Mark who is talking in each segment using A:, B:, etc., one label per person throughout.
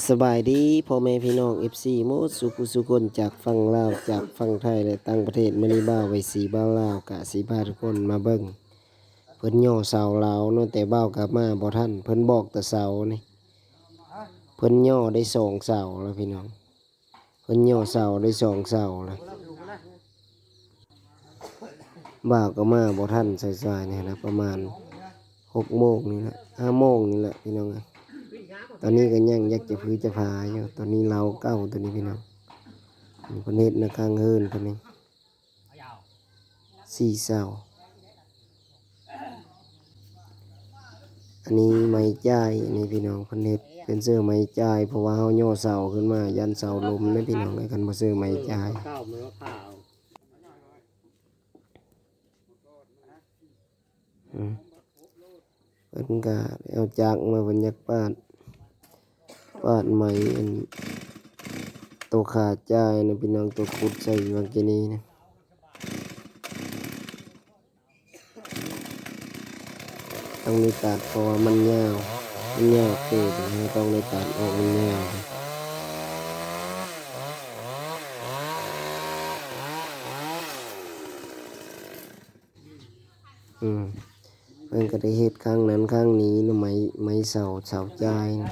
A: สบายดีพ่อแม่พี่น้อง FC โมดสุขุสุคนจากฝั่งลาวจากฝั่งไทยและต่างประเทศมื้อนี้บ่าวไว้สีบ่าวลาวกะสิพาทุกคนมาเบิ่งเพิ่นย่อเสาลาวเนาะแต่บ่าวกลับมาบ่ทันเพิ่นบอกแต่เสานี่เพิ่นย่อได้2เสาแล้วพี่น้องเพิ่นย่อเสาได้2เสาแล้วบ่าวก็มาบ่ทันสายๆนี่นะประมาณ6โมงนี่แหละ5โมงนี่แหละพี่น้องตอนนี้ก็ยังอยากจะพื้จะพาอยู่ตอนนี้เราเก้าตัวนี้พี่น้องนี่ประเทศนะข้างเฮิรนตัวนี้4เสาอันนี้ไม้จ่ายอันนี้พี่น้องประเทศเป็นเสื้อไม้จ่ายเพราะว่าเฮาย่อเสาขึ้นมายันเสาลมนะพี่น้องไอ้กันบ่เสื้อไม้จ่ายเพิ่นก็เอาจากมาบรรยากาศปาดไม้อันตัวขาดจ่ายนะพี่น้องตัวขุดใส่บางกีนี้นะต้องได้ตัดเพราะว่ามันยาวเกินต้องได้ตัดออกมันยาวเพิ่นก็ได้เฮ็ดข้างนั้นข้างนี้นะไม้เสาจ่ายนะ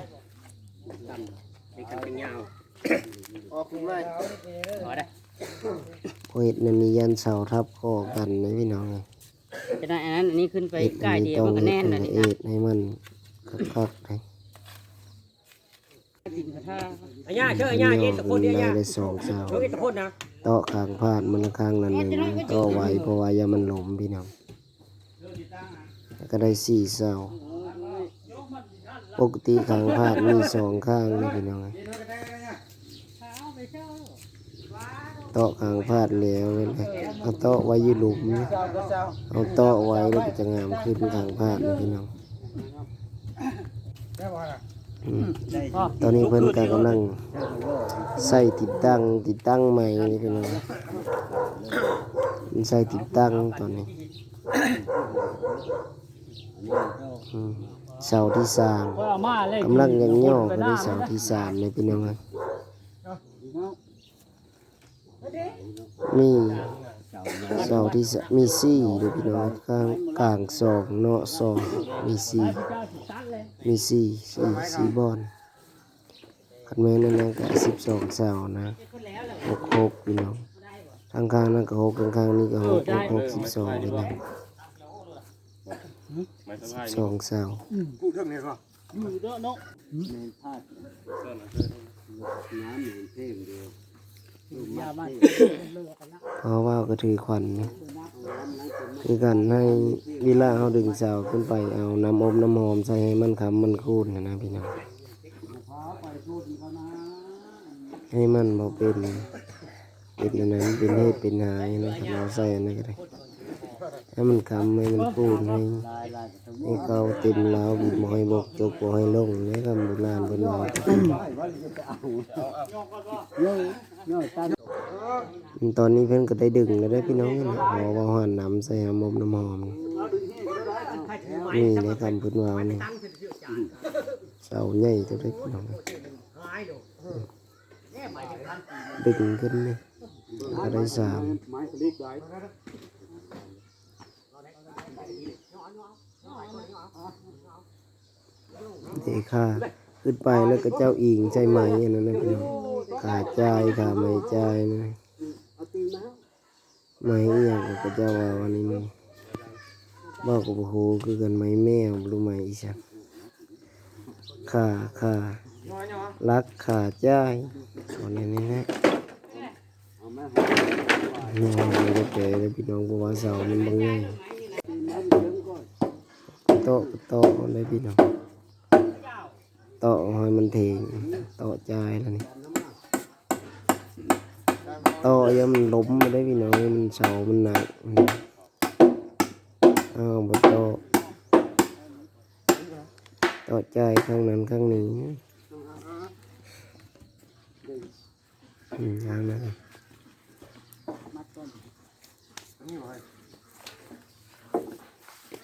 B: ออกคุ้มเลยพอได้
A: พอเฮ็ดนั่นนี่ยันเสาทับคอกันนะพี่น้อง
B: จะได้อันนั้นอันนี้ขึ้นไปใกล้เดียวมันก็แน่นนะนี่นะ
A: ให้มันคักๆให้
C: อันนี้เชื่ออันนี้เย็นตะโพนเดียวเนี่ย
A: ได้2เสา
C: เชื่อเย็นตะโพนนะ
A: เตาะข้างพาดมันข้างนั้นนึงเตาะไว้เพราะว่าอย่ามันหลมพี่น้องแล้วก็ได้4เสาปกติข้างพาดมี2ข้างนี่พี่น้องเตาะข้างพาดแล้วเลยเอาเตาะไว้อยู่หลุมเอาเตาะไว้แล้วก็จะงามขึ้นข้างพาดนะพี่น้องตอนนี้เพิ่นก็กำลังใส่ติดตั้งใหม่นี่พี่น้องมันใส่ติดตั้งตอนนี้เสาที่3กำลังยังย่อก็ได้เสาที่3เลยพี่น้องมีเสาที่มี4ด้วยพี่น้องข้างกลาง2เนาะ2มี4บอนคันแม่นั่นนะก็12เสานะ6พี่น้องข้างๆนั่นก็6ข้างๆนี่ก็6 12พี่น้อง12เสา
C: กูเท่านี้ก็อยู่เด้อเนาะ
A: เพราะว่าก็ถือขวัญคือกันให้เวลาเฮาดึงเสาขึ้นไปเอาน้ำอบน้ำหอมใส่ให้มันค้ำมันคูนนะพี่น้องให้มันบ่เป็นอันนั้นเป็นเหตุเป็นหายนะครับเราใส่อันนั้นก็ได้ให้มันค้ำให้มันคูนให้เขาเต็มแล้วบ่ให้บกจกบ่ให้ลงนี่คำโบราณเพิ่นว่าตอนนี้เพิ่นก็ได้ดึงแล้วได้พี่น้องนะพอว่าหอนน้ำใส่น้ำอบน้ำหอมนี่ในคำพูดว่านี่เสาใหญ่ตัวเล็กน้องดึงขึ้นนี่ก็ได้3เด็กค่ะขึ้นไปแล้วก็เจ้าอิงใจไหมอันนั้นนะพี่น้องขาใจขาไม่ใจนะไม้เอียงก็เจ้าว่าวันนี้นี่บอกกับโหคือกันไม้แมวรู้ไหมอีสักขารักขาใจตอนนี้นะนี่ไม่ได้แก่เลยพี่น้องเพราะว่าเสามันบางง่ายโต๊ะได้พี่น้องโต๊ะให้มันเทงโต๊ะใจแล้วนี่โต๊ะยังมันล้มไม่ได้พี่น้องมันเสามันหนักบนโต๊ะใจข้างนั้นข้างนี้อย่างนั้น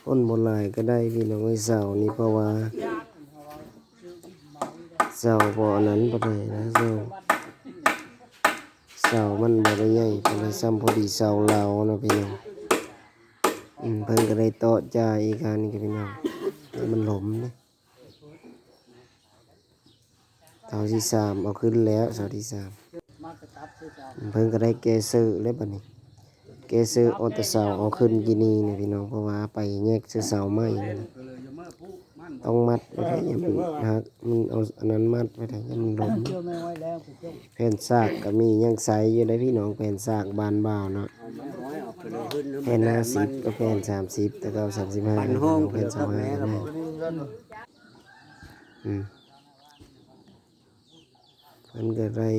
A: คนโบราณก็ได้พี่น้องไอ้เสานี่เพราะว่า เสาบ่อันนั้นบ่ได้นะเสามันบ่ได้ใหญ่ปานใดซ้ำพอดีเสาเหลาเนาะพี่น้องเพิ่นก็ได้เตาะจ่ายอีกอันนี้ก็พี่น้องให้มันหลมเด้เสาที่3เอาขึ้นแล้วเสาที่3เพิ่นก็ได้แกซื้อแล้วบัดนี้แกซื้อเอาแต่เสาเอาขึ้นกินนี่นี่พี่น้องเพราะว่าไปแยกซื้อเสาไม้นี่นะต้องมัดไว้ได้อย่ามันหักมันเอาอันนั้นมัดไว้ได้อย่ามันหลมแผ่นซากก็มียังใสอยู่ได้พี่น้องแผ่นซากบานบ่าวเนาะแผ่น50ก็แผ่น30แต่ก็เอา35แผ่น25ก็ได้เพิ่นก็ได้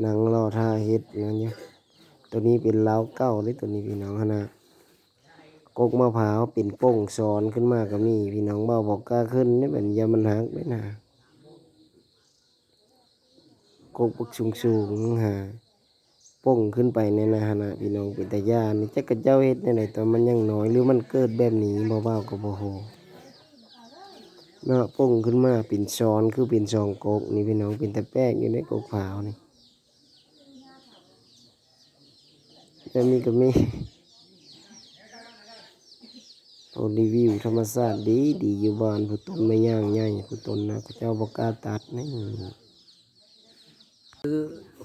A: หนังรอท่าเฮ็ดนั่นอยู่ตัวนี้เป็นเล้าเก้าเลยตัวนี้พี่น้องหั่นน่ะกกมะพร้าวเป็นโป่งซ้อนขึ้นมาก็มีพี่น้องเบาบอกกล้าขึ้นนี่แบบอย่ามันหักได้น่ะกกปักสูงๆหาโป่งขึ้นไปในนะหั่นน่ะพี่น้องเป็นตาย่านนี่จักกะเจ้าเฮ็ดแนวใดตอนมันยังน้อยหรือมันเกิดแบบนี้บ่เว้าก็บ่ฮู้เนาะโป่งขึ้นมาเป็นซ้อนคือเป็นซองกกนี่พี่น้องเป็นตะแป้งอยู่ในกกพร้าวนี่แล้วมีก็มีโอ้รีวิวธรรมชาติดีอยู่บ้านผู้ต้นไม้ย่างใหญ่ผู้ต้นนะพระเจ้าบ่กล้าตัดนี่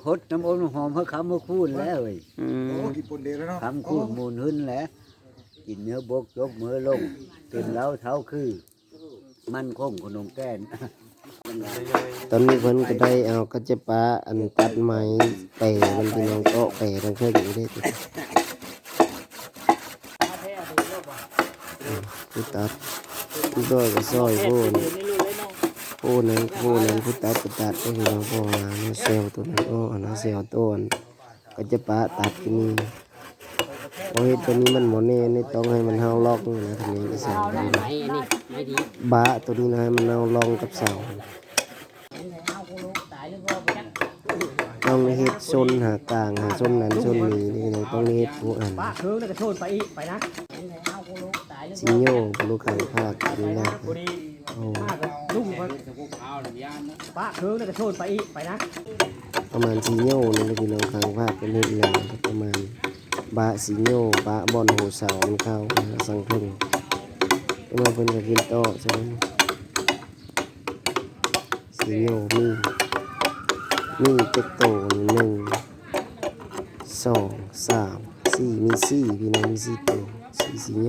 D: หดน้ำอมน้ำหอมเพื่อคำเมื่อคูนแล้วเว้ย
C: โอ้กี่ปนเดแล้วเนาะ
D: คำคูนมูลหึ้นแหล้วกินเนื้อบกยกมือลงเต็มเล้าเท้าคือมันคงขนมแก้น
A: ตอนนี้เพิ่นก็ได้เอากระเจาปลาอันตัดไม้เปะมันพี่น้องก็เปะทั้งเครื่องอยู่ได้ติผู้ตัดผู้ด้อยก็ซอยผู้นั้นผู้ตัดก็ตัดก็พี่น้องก็ว่าเนาะเซลล์ตัวนั้นก็อันนั้นเซลล์ตัวนั้นกระเจาปลาตัดก็มีพอเฮ็ดตัวนี้มันบ่แน่นี่ต้องให้มันเฮาล็อกนี่นะทีนี้ก็ใส่ได้
B: ไม้อันนี้ไม้ดี
A: บะตัวนี้นะให้มันเฮาลองกับเสาต้องเฮ็ดซนหากลางหาซนนั้นซนนี้นี่พี่น้องต้องเฮ็ดผู้อัน
C: ป้าเคิงแล้วก็โชนไปอีกไปนะ
A: สิโยลูกข้างภาคนี่นะ
C: พอดี
A: โอ้
C: ป้าก็ลุงมันป้าเคิงแล้วก็โชนไปอีกไปนะ
A: ประมาณสิโยนี่แหละพี่น้องข้างภาคเป็นเฮ็ดแล้วประมาณบะสิโยบะบอนโหเสามันเข้าสังพึ่งก็มาเพิ่นก็กินโต๊ะใช่มั้ยสิโยมีเจ็ดโต1 2 3 4มี4พี่น้องมี4โต4สิโย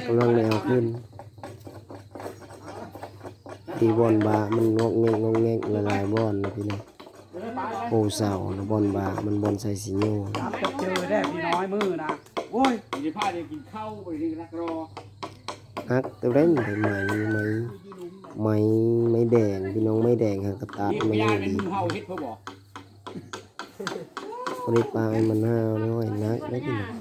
A: กำลังแนวขึ้นที่บอนบามันงอกแงกละลายบอนนะพี่น้องโอ้เสานะบอนบามันบอนใส่สิโย
C: รับจะเจอได้พี่น้อยมือนะโอ้ย
B: มีผ้าเดี๋ยวกินข้าวไปนี่นักรอ
A: ฮักตัวเล่นไปไม้แดงพี่น้องไม้แดงหากระตัดไม่ได้ดี
B: เฮาเฮ็ดเพื่อบอก
A: พอได้ปลาให้มันห้าวน้อยนักได้พี่น้อง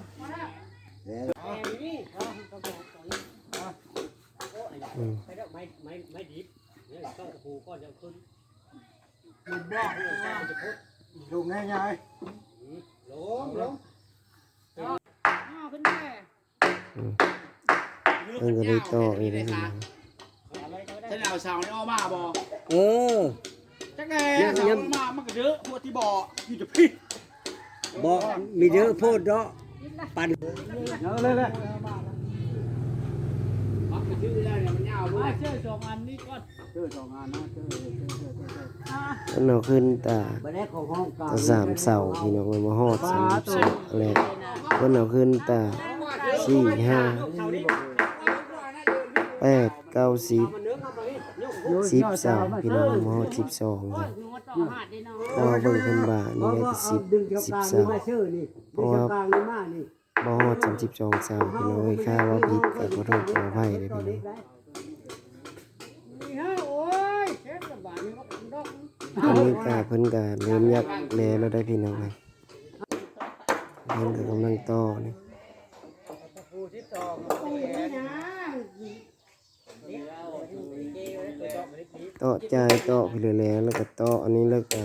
C: ไม่ดิบเนี่ยต้องหูก้อนจะขึ้นลงง่ายๆลง
B: ขึ้นแม่
A: เพิ่นก็ได้ต่ออีกได้พี่น้อง
B: ฉันเอาสาวนี่ออกมาบ่
D: เออ
B: จักแน่สาวมามันก็เยอะพวกที่บ่อยู่จะพี่
D: บอกมีเยอะโพดเนาะปั่น
C: เลย
B: มักชื่อได้เนี่ยมันยาวด้วย
C: เชื่อสองอันนี้ก่อนเชื่อสองอันนะเชื่อ
A: เพิ่นเอาขึ้นตา
D: ไปได้ของห้องเก่า
A: ตา3เสาพี่น้องมันมาฮอด3เสาแล้วเพิ่นเอาขึ้นตา4 5 8 9 10 10เสาพี่น้องมาฮอด12จ้ะพอเบิ่งเพิ่นว่านี่ได้แต่10เสา เพราะว่าบ่ฮอด32เสาพี่น้องเอ้ยค่าว่าผิดก็ขอโทษขออภัยเด้อพี่น้องอันนี้ก็เพิ่นก็เริ่มยักแลแล้วได้พี่น้องเอ้ยเพิ่นก็กำลังต่อนี่ต่อจ่ายต่อไปเรื่อยๆแล้วก็ต่ออันนี้แล้วก็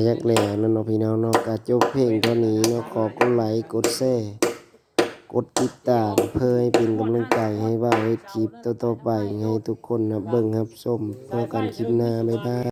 A: ยักแหล่นั่นเนาะพี่น้องเนาะก็จบเพลงเท่านี้เนาะขอกดไลค์กดแชร์ กดติดตามเพื่อให้เป็นกำลังใจให้บ่าวเฮ็ดคลิปต่อๆไปให้ทุกคนรับเบิ่งรับชมพบกันคลิปหน้าบ๊ายบาย